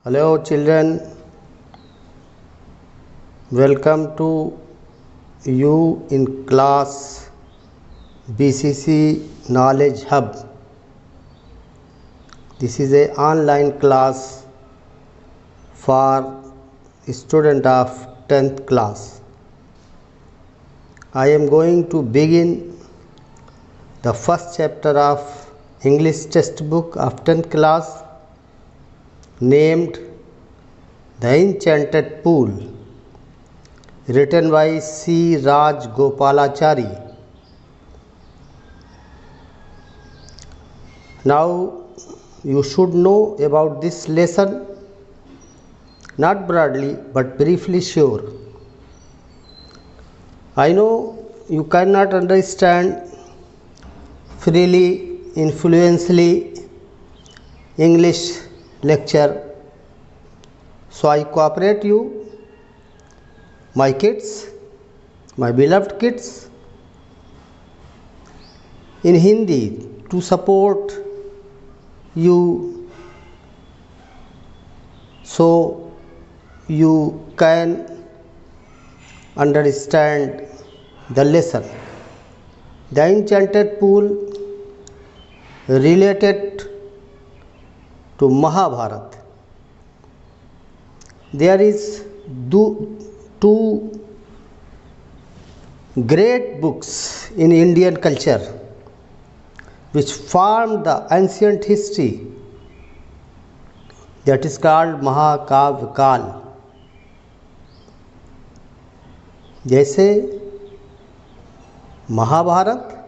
Hello children, welcome to you in class BCC Knowledge Hub. This is a online class for student of 10th class. I am going to begin the first chapter of English textbook of 10th class named The Enchanted Pool, written by C. Raj Gopalachari. Now you should know about this lesson, not broadly but briefly sure. I know you cannot understand freely, influentially English lecture, so I cooperate you, my kids, my beloved kids, in Hindi to support you so you can understand the lesson. The Enchanted Pool related to Mahabharata. There is two great books in Indian culture which form the ancient history, that is called Mahakavya Kal. जैसे महाभारत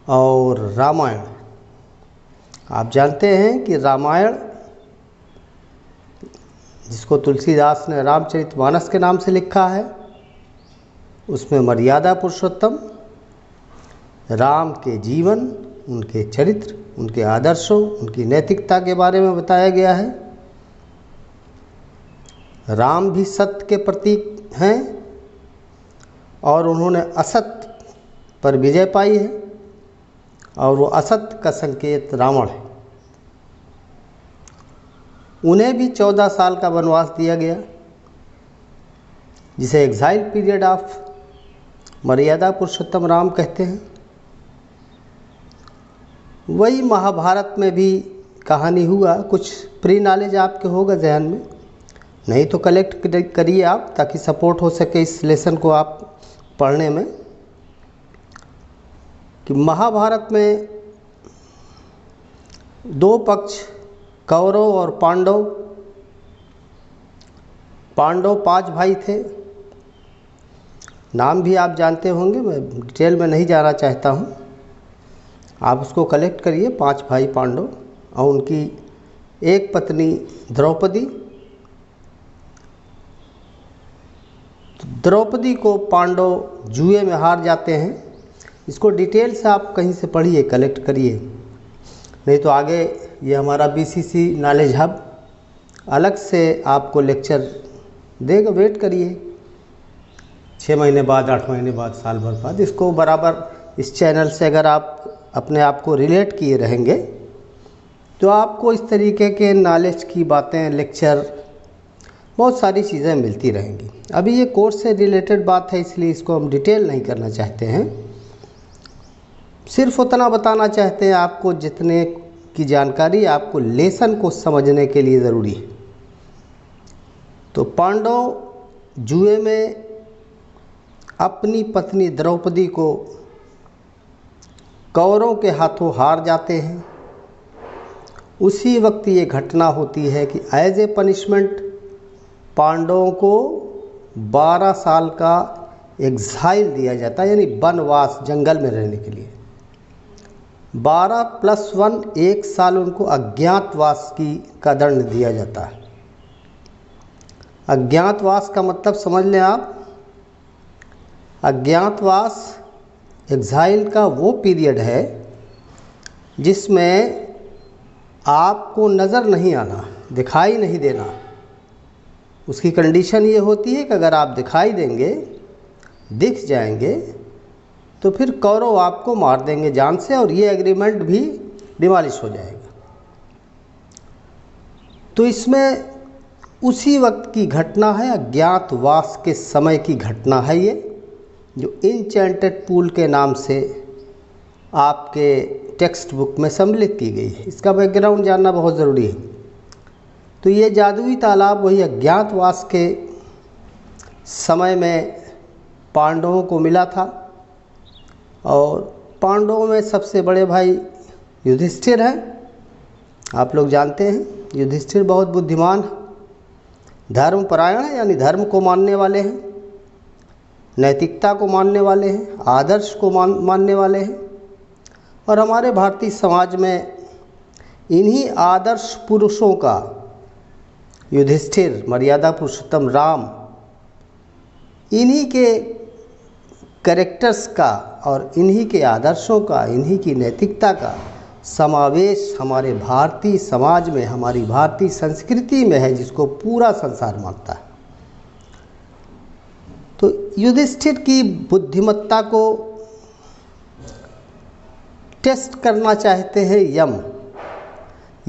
और रामायण, आप जानते हैं कि रामायण, जिसको तुलसीदास ने रामचरितमानस के नाम से लिखा है, उसमें मर्यादा पुरुषोत्तम राम के जीवन, उनके चरित्र, उनके आदर्शों, उनकी नैतिकता के बारे में बताया गया है। राम भी सत्य के प्रतीक हैं और उन्होंने असत्य पर विजय पाई है, और वो असत्य का संकेत रावण है। उन्हें भी 14 साल का वनवास दिया गया, जिसे एग्जाइल पीरियड ऑफ मर्यादा पुरुषोत्तम राम कहते हैं। वही महाभारत में भी कहानी हुआ। कुछ प्री नॉलेज आपके होगा जहन में, नहीं तो कलेक्ट करिए आप, ताकि सपोर्ट हो सके इस लेसन को आप पढ़ने में। कि महाभारत में दो पक्ष, कौरव और पांडव। पांडव 5 भाई थे, नाम भी आप जानते होंगे, मैं डिटेल में नहीं जाना चाहता हूँ, आप उसको कलेक्ट करिए। 5 भाई पांडव और उनकी एक पत्नी द्रौपदी। द्रौपदी को पांडव जुए में हार जाते हैं। इसको डिटेल से आप कहीं से पढ़िए, कलेक्ट करिए, नहीं तो आगे ये हमारा BCC नॉलेज हब अलग से आपको लेक्चर देगा। वेट करिए 6 महीने बाद, 8 महीने बाद, साल भर बाद। इसको बराबर इस चैनल से अगर आप अपने आप को रिलेट किए रहेंगे तो आपको इस तरीके के नॉलेज की बातें, लेक्चर, बहुत सारी चीज़ें मिलती रहेंगी। अभी ये कोर्स से रिलेटेड बात है, इसलिए इसको हम डिटेल नहीं करना चाहते हैं। सिर्फ उतना बताना चाहते हैं आपको जितने की जानकारी आपको लेसन को समझने के लिए ज़रूरी है। तो पांडव जुए में अपनी पत्नी द्रौपदी को कौरवों के हाथों हार जाते हैं। उसी वक्त ये घटना होती है कि एज ए पनिशमेंट पांडवों को 12 साल का एग्जाइल दिया जाता है, यानी वनवास, जंगल में रहने के लिए। 12 + 1 1 साल उनको अज्ञातवास का दंड दिया जाता है। अज्ञातवास का मतलब समझ लें आप। अज्ञातवास, एग्जाइल का वो पीरियड है जिसमें आपको नज़र नहीं आना, दिखाई नहीं देना। उसकी कंडीशन ये होती है कि अगर आप दिखाई देंगे, दिख जाएंगे, तो फिर कौरव आपको मार देंगे जान से, और ये एग्रीमेंट भी डिमॉलिश हो जाएगा। तो इसमें उसी वक्त की घटना है, अज्ञातवास के समय की घटना है ये, जो इंचेंटेड पूल के नाम से आपके टेक्स्ट बुक में सम्मिलित की गई है। इसका बैकग्राउंड जानना बहुत ज़रूरी है। तो ये जादुई तालाब वही अज्ञातवास के समय में पांडवों को मिला था, और पांडवों में सबसे बड़े भाई युधिष्ठिर हैं। आप लोग जानते हैं युधिष्ठिर बहुत बुद्धिमान, धर्मपरायण है, यानी धर्म को मानने वाले हैं, नैतिकता को मानने वाले हैं, आदर्श को मानने वाले हैं। और हमारे भारतीय समाज में इन्हीं आदर्श पुरुषों का, युधिष्ठिर, मर्यादा पुरुषोत्तम राम, इन्हीं के कैरेक्टर्स का और इन्हीं के आदर्शों का, इन्हीं की नैतिकता का समावेश हमारे भारतीय समाज में, हमारी भारतीय संस्कृति में है, जिसको पूरा संसार मानता है। तो युधिष्ठिर की बुद्धिमत्ता को टेस्ट करना चाहते हैं यम।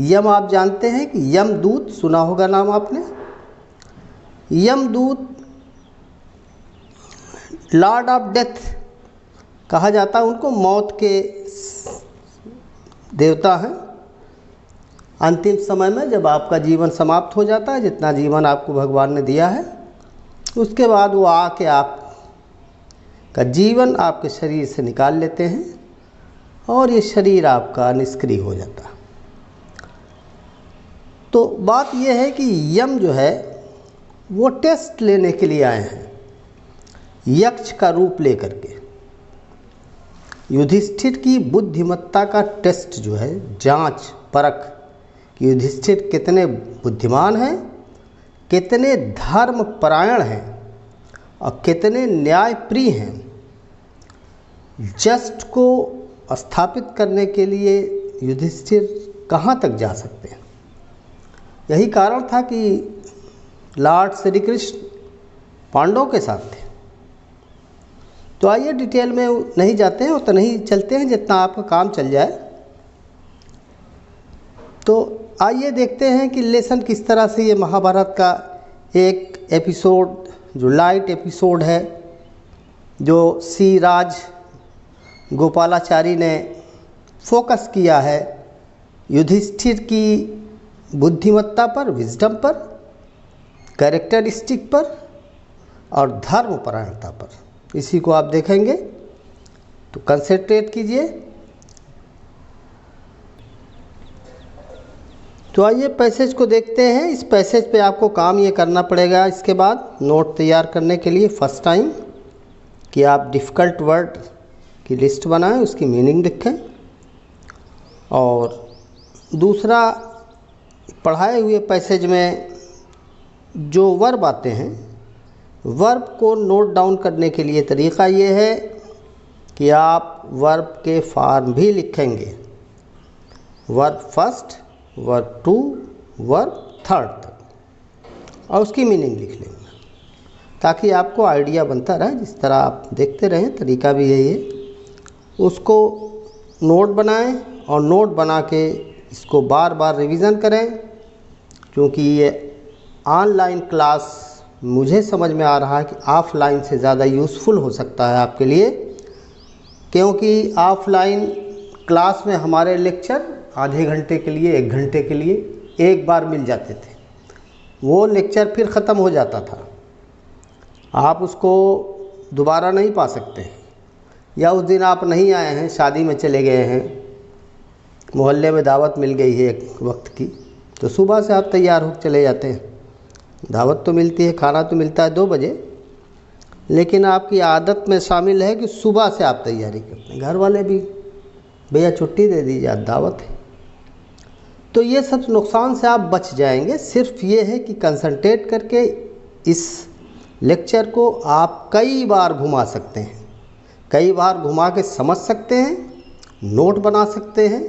यम आप जानते हैं कि यमदूत, सुना होगा नाम आपने। यमदूत लॉर्ड ऑफ डेथ कहा जाता है उनको, मौत के देवता हैं। अंतिम समय में जब आपका जीवन समाप्त हो जाता है, जितना जीवन आपको भगवान ने दिया है, उसके बाद वो आके आपका जीवन आपके शरीर से निकाल लेते हैं और ये शरीर आपका निष्क्रिय हो जाता है। तो बात यह है कि यम जो है वो टेस्ट लेने के लिए आए हैं, यक्ष का रूप लेकर के। युधिष्ठिर की बुद्धिमत्ता का टेस्ट जो है, जांच परख कि युधिष्ठिर कितने बुद्धिमान हैं, कितने धर्मपरायण हैं और कितने न्यायप्रिय हैं। जस्ट को स्थापित करने के लिए युधिष्ठिर कहाँ तक जा सकते हैं। यही कारण था कि लॉर्ड श्री कृष्ण पांडवों के साथ थे। तो आइए डिटेल में नहीं जाते हैं, उतना नहीं चलते हैं जितना आपका काम चल जाए। तो आइए देखते हैं कि लेसन किस तरह से ये महाभारत का एक एपिसोड, जो लाइट एपिसोड है, जो सी राज गोपालाचारी ने फोकस किया है युधिष्ठिर की बुद्धिमत्ता पर, विजडम पर, कैरेक्टरिस्टिक पर और धर्मपरायणता पर। इसी को आप देखेंगे, तो कंसंट्रेट कीजिए। तो आइए पैसेज को देखते हैं। इस पैसेज पे आपको काम ये करना पड़ेगा इसके बाद नोट तैयार करने के लिए फर्स्ट टाइम, कि आप डिफ़िकल्ट वर्ड की लिस्ट बनाएं, उसकी मीनिंग लिखें। और दूसरा, पढ़ाए हुए पैसेज में जो वर्ब आते हैं, वर्ब को नोट डाउन करने के लिए तरीक़ा ये है कि आप वर्ब के फॉर्म भी लिखेंगे, verb first, verb two, verb third तक, और उसकी मीनिंग लिख लेंगे, ताकि आपको आइडिया बनता रहे। जिस तरह आप देखते रहें, तरीका भी यही है। उसको नोट बनाएं और नोट बना के इसको बार बार रिवीज़न करें, क्योंकि ये ऑनलाइन क्लास मुझे समझ में आ रहा है कि ऑफलाइन से ज़्यादा यूज़फुल हो सकता है आपके लिए, क्योंकि ऑफलाइन क्लास में हमारे लेक्चर आधे घंटे के लिए, 1 घंटे के लिए एक बार मिल जाते थे। वो लेक्चर फिर ख़त्म हो जाता था, आप उसको दोबारा नहीं पा सकते हैं। या उस दिन आप नहीं आए हैं, शादी में चले गए हैं, मोहल्ले में दावत मिल गई है एक वक्त की, तो सुबह से आप तैयार हो चले जाते हैं। दावत तो मिलती है, खाना तो मिलता है 2 बजे, लेकिन आपकी आदत में शामिल है कि सुबह से आप तैयारी करते हैं। घर वाले भी, भैया छुट्टी दे दीजिए, आज दावत है। तो ये सब नुकसान से आप बच जाएंगे। सिर्फ ये है कि कंसंट्रेट करके इस लेक्चर को आप कई बार घुमा सकते हैं, कई बार घुमा के समझ सकते हैं, नोट बना सकते हैं।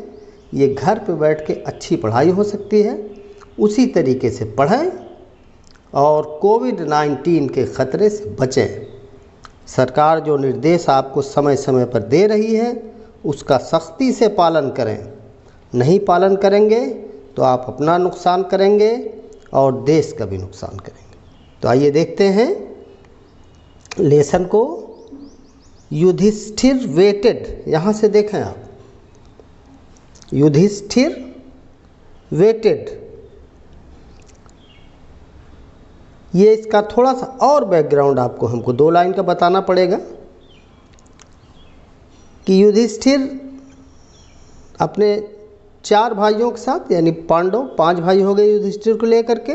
ये घर पे बैठ के अच्छी पढ़ाई हो सकती है। उसी तरीके से पढ़ें और कोविड-19 के ख़तरे से बचें। सरकार जो निर्देश आपको समय समय पर दे रही है, उसका सख्ती से पालन करें। नहीं पालन करेंगे तो आप अपना नुकसान करेंगे और देश का भी नुकसान करेंगे। तो आइए देखते हैं लेसन को। युधिष्ठिर वेटेड, यहाँ से देखें आप, युधिष्ठिर वेटेड, ये इसका थोड़ा सा और बैकग्राउंड आपको हमको 2 लाइन का बताना पड़ेगा कि युधिष्ठिर अपने 4 भाइयों के साथ, यानी पांडव 5 भाई हो गए युधिष्ठिर को लेकर के,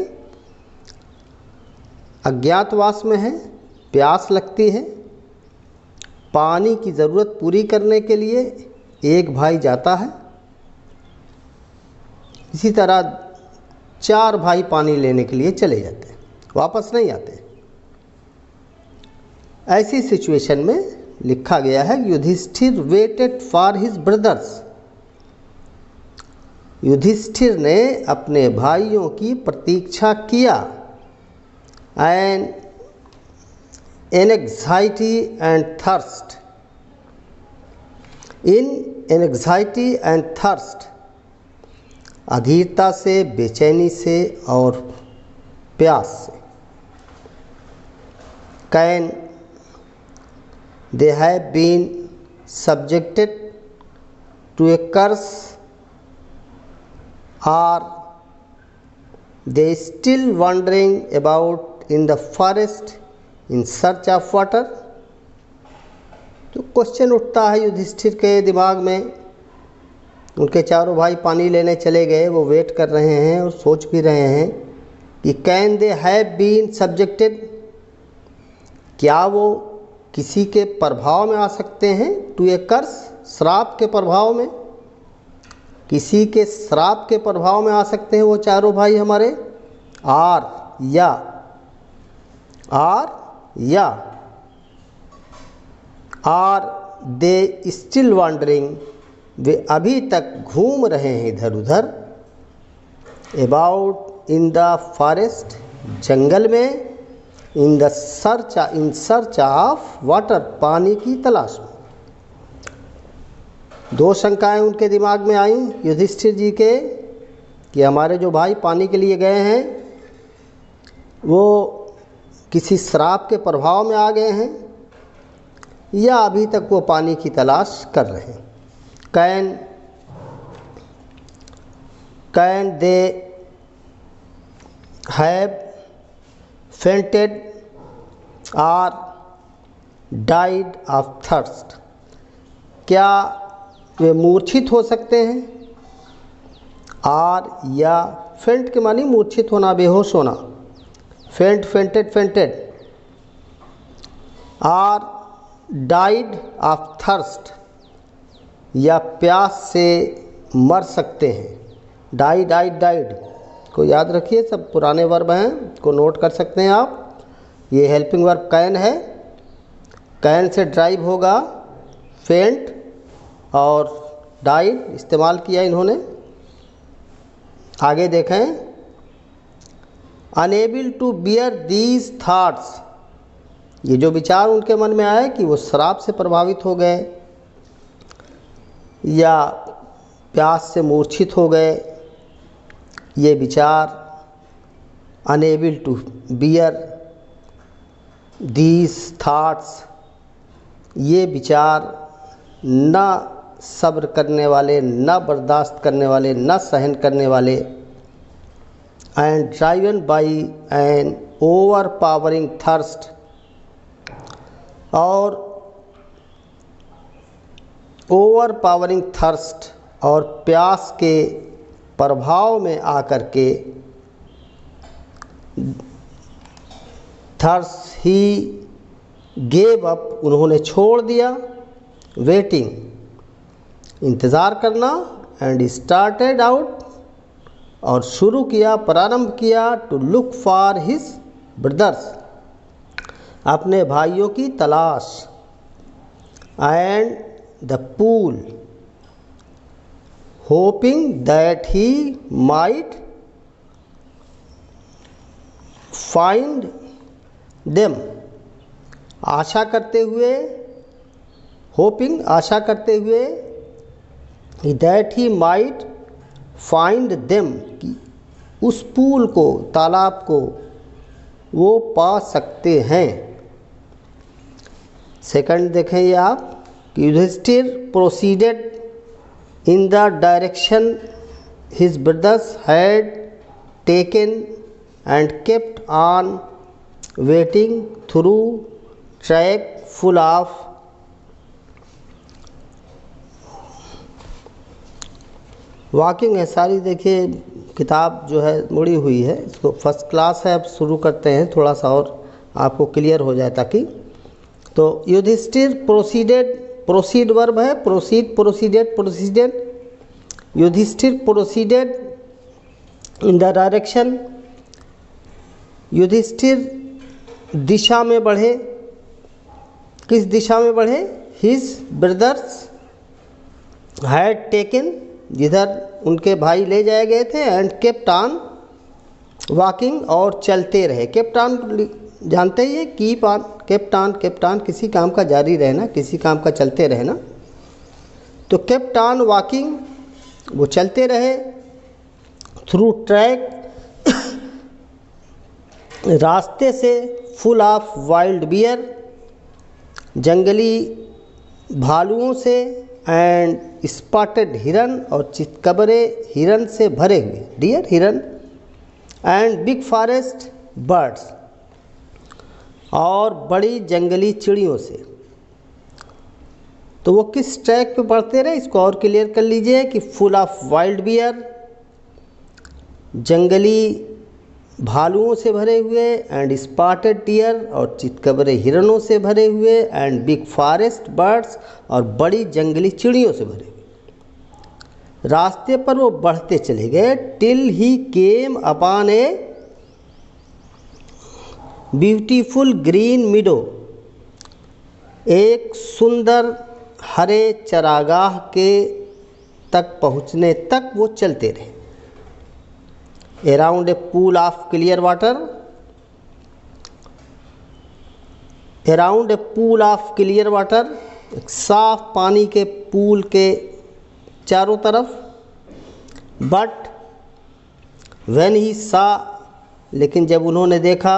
अज्ञातवास में है, प्यास लगती है, पानी की ज़रूरत पूरी करने के लिए एक भाई जाता है, इसी तरह 4 भाई पानी लेने के लिए चले जाते हैं, वापस नहीं आते। ऐसी सिचुएशन में लिखा गया है Yudhishthir waited for his brothers, Yudhishthir ने अपने भाइयों की प्रतीक्षा किया, and in anxiety and thirst, in anxiety and thirst, अधीरता से, बेचैनी से और प्यास से। Can they have been subjected to a curse, or they still wandering about in the forest in search of water. तो क्वेश्चन उठता है युधिष्ठिर के दिमाग में, उनके 4 भाई पानी लेने चले गए, वो वेट कर रहे हैं और सोच भी रहे हैं कि can they have been subjected, क्या वो किसी के प्रभाव में आ सकते हैं, टू ए कर्स, श्राप के प्रभाव में, किसी के श्राप के प्रभाव में आ सकते हैं वो 4 भाई हमारे, आर दे स्टिल वॉन्डरिंग, वे अभी तक घूम रहे हैं इधर उधर, अबाउट इन द फॉरेस्ट, जंगल में, इन सर्च ऑफ वाटर, पानी की तलाश में। 2 शंकाएं उनके दिमाग में आई युधिष्ठिर जी के कि हमारे जो भाई पानी के लिए गए हैं वो किसी श्राप के प्रभाव में आ गए हैं या अभी तक वो पानी की तलाश कर रहे हैं। कैन दे हैव फेंटेड और डाइड ऑफ थर्स्ट, क्या वे मूर्छित हो सकते हैं, और या फेंट के मानी मूर्छित होना, बेहोश होना, फेंटेड, और डाइड ऑफ थर्स्ट, या प्यास से मर सकते हैं। डाइड को याद रखिए, सब पुराने वर्ब हैं, को नोट कर सकते हैं आप। ये हेल्पिंग वर्ब कैन है, कैन से ड्राइव होगा फेंट, और डाइड इस्तेमाल किया इन्होंने। आगे देखें, unable to bear these thoughts, ये जो विचार उनके मन में आए कि वो शराब से प्रभावित हो गए या प्यास से मूर्छित हो गए, ये विचार unable to bear these thoughts, ये विचार न सब्र करने वाले, न बर्दाश्त करने वाले, न सहन करने वाले, and driven by an overpowering thirst, और ओवर पावरिंग थर्स्ट, और प्यास के प्रभाव में आकर के, थर्स्ट ही गेव अप, उन्होंने छोड़ दिया, वेटिंग, इंतज़ार करना, एंड स्टार्टेड आउट, और शुरू किया, प्रारंभ किया, to look for his brothers, अपने भाइयों की तलाश, and the pool, hoping that he might find them, आशा करते हुए, होपिंग आशा करते हुए, that he might find them, कि उस पूल को, तालाब को वो पा सकते हैं। सेकंड देखें ये आप, कि Yudhishthira proceeded in the direction his brothers had taken and kept on waiting through track full of walking है। सारी देखिए किताब जो है मुड़ी हुई है, इसको फर्स्ट क्लास है। अब शुरू करते हैं, थोड़ा सा और आपको क्लियर हो जाए ताकि। तो युधिष्ठिर प्रोसीडेड, प्रोसीड वर्ब है, proceed, proceeded, proceeded. Yudhishthira proceeded in the direction, Yudhishthira दिशा में बढ़े। किस दिशा में बढ़े? हिज ब्रदर्स हैड टेकन, जिधर उनके भाई ले जाए गए थे, एंड केप्ट ऑन वॉकिंग, और चलते रहे। केप्ट ऑन जानते ही है, keep on, kept on, kept on किसी काम का जारी रहना, किसी काम का चलते रहना। तो केप्ट ऑन वॉकिंग, वो चलते रहे। थ्रू ट्रैक, रास्ते से। फुल ऑफ वाइल्ड बियर, जंगली भालुओं से। एंड स्पॉटेड हिरन, और चितकबरे हिरन से भरे हुए, डियर हिरन। एंड बिग फॉरेस्ट बर्ड्स, और बड़ी जंगली चिड़ियों से। तो वो किस ट्रैक पे बढ़ते रहे, इसको और क्लियर कर लीजिए कि फुल ऑफ वाइल्ड बियर, जंगली भालुओं से भरे हुए। एंड स्पॉटेड डियर, और चितकबरे हिरणों से भरे हुए। एंड बिग फॉरेस्ट बर्ड्स, और बड़ी जंगली चिड़ियों से भरे हुए। रास्ते पर वो बढ़ते चले गए। Till he came upon a beautiful green मीडो, एक सुंदर हरे चरागाह के तक पहुँचने तक वो चलते रहे। Around a pool of clear water, around a pool of clear water, एक साफ पानी के पूल के चारों तरफ। बट व्हेन ही सा, लेकिन जब उन्होंने देखा,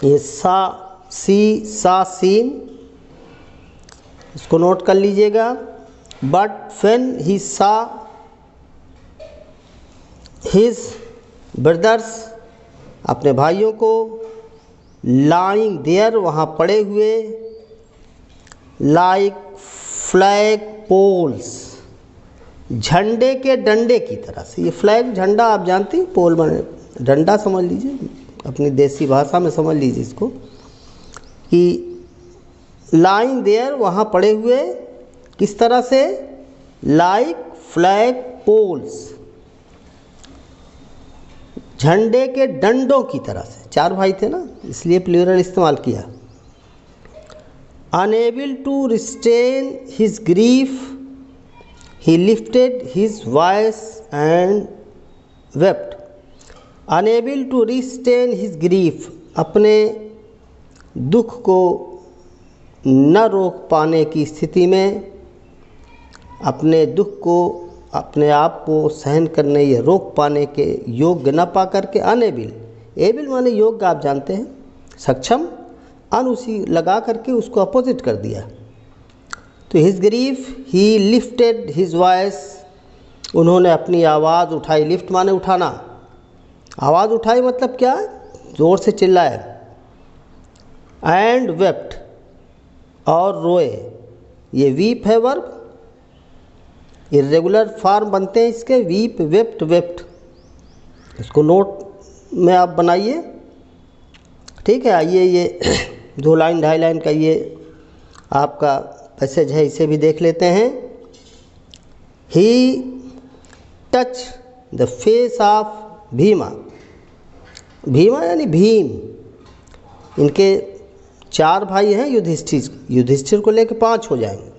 ये सा, सी, सा, सीन, इसको नोट कर लीजिएगा। बट व्हेन ही सा हिज ब्रदर्स, अपने भाइयों को, लाइंग देयर, वहाँ पड़े हुए, लाइक फ्लैग पोल्स, झंडे के डंडे की तरह से। ये फ्लैग झंडा आप जानते हैं, पोल बने, डंडा समझ लीजिए, अपनी देसी भाषा में समझ लीजिए इसको, कि लाइंग देयर, वहाँ पड़े हुए, किस तरह से? लाइक फ्लैग पोल्स, झंडे के डंडों की तरह से। चार भाई थे ना, इसलिए प्लूरल इस्तेमाल किया। Unable to restrain his grief, he lifted his voice and wept. Unable to restrain his grief, अपने दुख को न रोक पाने की स्थिति में, अपने दुख को, अपने आप को सहन करने या रोक पाने के योग्य न पा करके, अनेबल, एबल माने योग्य, आप जानते हैं, सक्षम। अन उसी लगा करके उसको अपोजिट कर दिया। तो his grief, he lifted his voice, उन्होंने अपनी आवाज़ उठाई। लिफ्ट माने उठाना, आवाज़ उठाई मतलब क्या है? ज़ोर से चिल्लाए। एंड वेप्ट, और रोए। ये वीप है वर्ब, इर्रेगुलर फॉर्म बनते हैं इसके, वीप, वेप्ट, वेप्ट। इसको नोट में आप बनाइए, ठीक है। आइए ये 2 लाइन 2.5 लाइन का ये आपका पैसेज है, इसे भी देख लेते हैं। He touch the face of Bhima, Bhima यानी भीम। इनके 4 भाई हैं, युधिष्ठिर को लेकर 5 हो जाएंगे।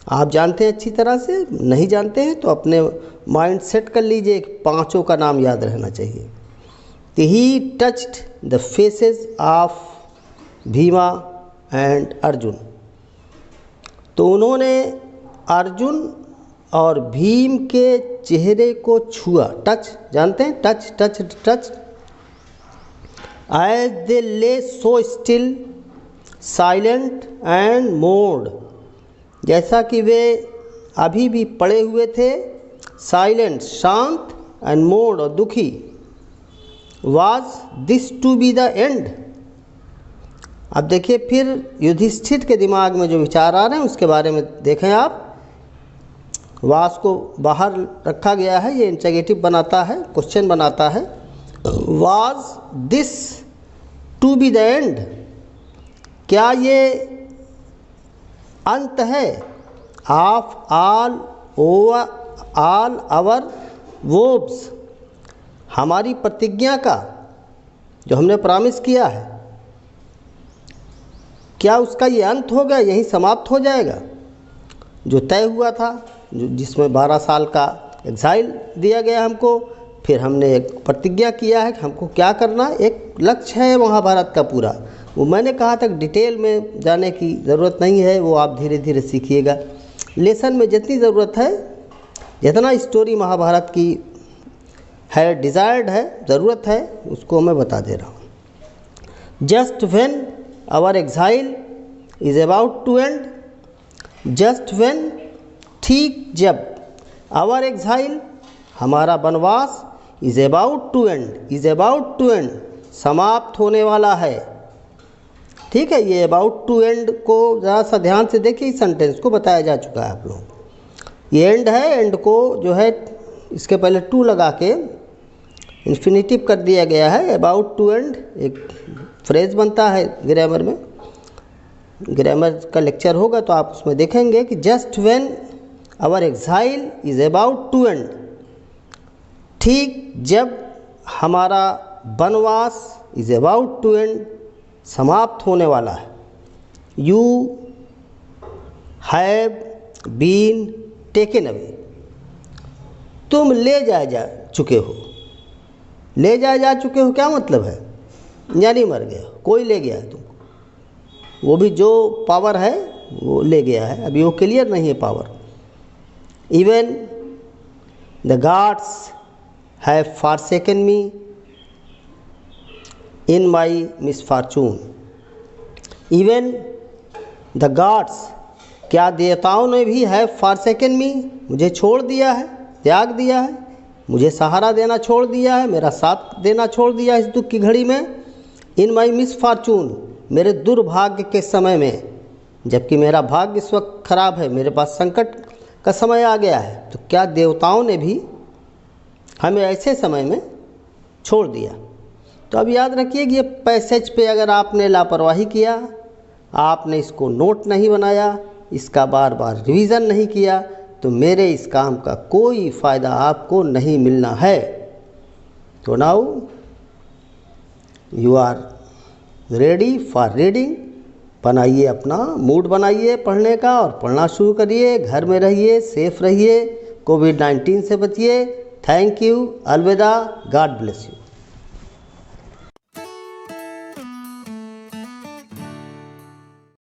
आप जानते हैं अच्छी तरह से, नहीं जानते हैं तो अपने माइंड सेट कर लीजिए, 5 का नाम याद रहना चाहिए। ही touched the faces of Bhima and Arjun, तो उन्होंने अर्जुन और भीम के चेहरे को छुआ। टच, जानते हैं touch touch touch. As they lay so still silent and mourned, जैसा कि वे अभी भी पड़े हुए थे, साइलेंट शांत, एंड मोर्ड और दुखी। Was this to be the end. अब देखिए फिर युधिष्ठिर के दिमाग में जो विचार आ रहे हैं उसके बारे में देखें आप। वास को बाहर रखा गया है, ये इंटरोगेटिव बनाता है, क्वेश्चन बनाता है। Was this to be the end, क्या ये अंत है ऑफ ऑल आवर वोब्स, हमारी प्रतिज्ञा का, जो हमने प्रॉमिस किया है, क्या उसका ये अंत हो गया, यहीं समाप्त हो जाएगा? जो तय हुआ था, जिसमें 12 साल का एग्जाइल दिया गया हमको, फिर हमने एक प्रतिज्ञा किया है कि हमको क्या करना, एक लक्ष्य है महाभारत का पूरा। वो मैंने कहा था डिटेल में जाने की ज़रूरत नहीं है, वो आप धीरे धीरे सीखिएगा। लेसन में जितनी ज़रूरत है, जितना स्टोरी महाभारत की है, डिज़ायर्ड है, ज़रूरत है, उसको मैं बता दे रहा हूँ। Just when our exile is about to end, just when, ठीक जब, आवर एग्जाइल, हमारा वनवास, is about to end, is about to end, समाप्त होने वाला है। ठीक है, ये अबाउट टू एंड को ज़रा सा ध्यान से देखिए, इस सेंटेंस को बताया जा चुका है आप लोग। ये एंड है, एंड को जो है इसके पहले टू लगा के इन्फिनिटिव कर दिया गया है। अबाउट टू एंड एक फ्रेज बनता है ग्रामर में, ग्रामर का लेक्चर होगा तो आप उसमें देखेंगे कि just when our exile is about to end, ठीक जब हमारा वनवास इज़ अबाउट टू एंड, समाप्त होने वाला है। You have been taken away, तुम ले जाए जा चुके हो। ले जाए जा चुके हो क्या मतलब है? यानी मर गए हो, कोई ले गया है तुमको। वो भी जो पावर है वो ले गया है, अभी वो क्लियर नहीं है power. Even the gods have forsaken me in my misfortune. Even the gods, क्या देवताओं ने भी है फॉरसेकन मी, मुझे छोड़ दिया है, त्याग दिया है, मुझे सहारा देना छोड़ दिया है, मेरा साथ देना छोड़ दिया है इस दुख की घड़ी में। इन माई मिसफॉर्चून, मेरे दुर्भाग्य के समय में, जबकि मेरा भाग्य इस वक्त खराब है, मेरे पास संकट का समय आ गया है, तो क्या देवताओं ने भी हमें ऐसे समय में छोड़ दिया? तो अब याद रखिए कि ये पैसेज पे अगर आपने लापरवाही किया, आपने इसको नोट नहीं बनाया, इसका बार बार रिवीजन नहीं किया, तो मेरे इस काम का कोई फ़ायदा आपको नहीं मिलना है। तो now you are ready for reading. बनाइए अपना मूड, बनाइए पढ़ने का और पढ़ना शुरू करिए। घर में रहिए, सेफ रहिए, कोविड-19 से बचिए। थैंक यू, अलविदा, गॉड ब्लेस यू।